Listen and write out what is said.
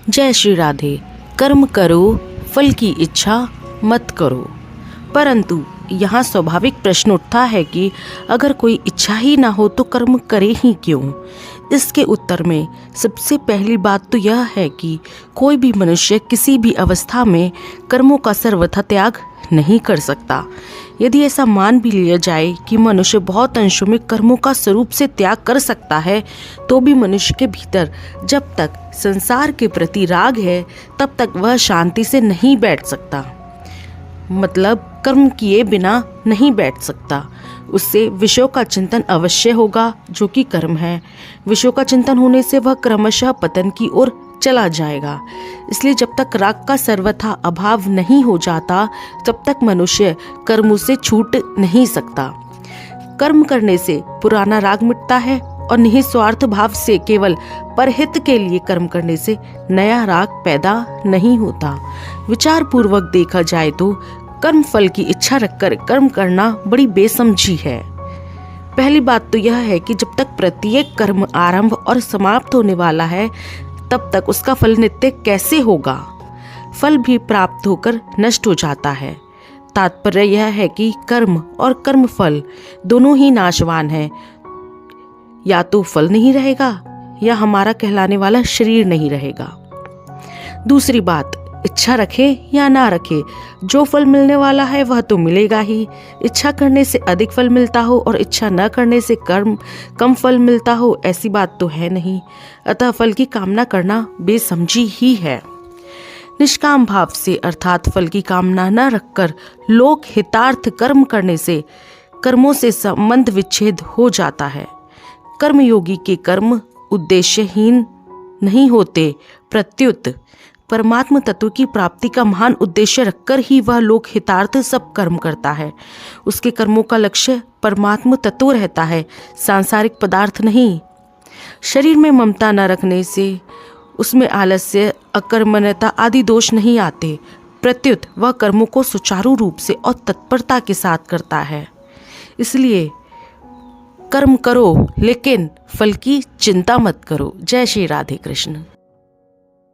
जय श्री राधे। कर्म करो, फल की इच्छा मत करो। परंतु यहाँ स्वाभाविक प्रश्न उठता है कि अगर कोई इच्छा ही ना हो तो कर्म करे ही क्यों। इसके उत्तर में सबसे पहली बात तो यह है कि कोई भी मनुष्य किसी भी अवस्था में कर्मों का सर्वथा त्याग नहीं कर सकता। यदि ऐसा मान भी लिया जाए कि मनुष्य बहुत अंशों में कर्मों का स्वरूप से त्याग कर सकता है, तो भी मनुष्य के भीतर जब तक संसार के प्रति राग है तब तक वह शांति से नहीं बैठ सकता। मतलब कर्म किए बिना नहीं बैठ सकता। उससे विषयों का चिंतन अवश्य होगा, जो कि कर्म है। विषयों का चिंतन होने से वह क्रमशः पतन की ओर चला जाएगा। इसलिए जब तक राग का सर्वथा अभाव नहीं हो जाता तब तक मनुष्य कर्मों से छूट नहीं सकता। कर्म करने से पुराना राग मिटता है और निस्वार्थ भाव से केवल परहित के लिए कर्म करने से नया राग पैदा नहीं होता। विचार पूर्वक देखा जाए तो कर्म फल की इच्छा रखकर कर्म करना बड़ी बेसमझी है। पहली बात तो यह है कि जब तक प्रत्येक कर्म आरंभ और समाप्त होने वाला है तब तक उसका फल नित्य कैसे होगा। फल भी प्राप्त होकर नष्ट हो जाता है। तात्पर्य यह है कि कर्म और कर्म फल दोनों ही नाशवान हैं। या तो फल नहीं रहेगा या हमारा कहलाने वाला शरीर नहीं रहेगा। दूसरी बात, इच्छा रखे या ना रखे, जो फल मिलने वाला है वह तो मिलेगा ही। इच्छा करने से अधिक फल मिलता हो और इच्छा न करने से कम फल मिलता हो, ऐसी बात तो है नहीं। अतः फल की कामना करना बेसमझी ही है। निष्काम भाव से अर्थात फल की कामना न रखकर लोक हितार्थ कर्म करने से कर्मों से संबंध विच्छेद हो जाता है। कर्मयोगी के कर्म उद्देश्यहीन नहीं होते, प्रत्युत परमात्म तत्व की प्राप्ति का महान उद्देश्य रखकर ही वह लोक हितार्थ सब कर्म करता है। उसके कर्मों का लक्ष्य परमात्म तत्व रहता है, सांसारिक पदार्थ नहीं। शरीर में ममता न रखने से उसमें आलस्य, अकर्मण्यता आदि दोष नहीं आते, प्रत्युत वह कर्मों को सुचारू रूप से और तत्परता के साथ करता है। इसलिए कर्म करो लेकिन फल की चिंता मत करो। जय श्री राधे कृष्ण।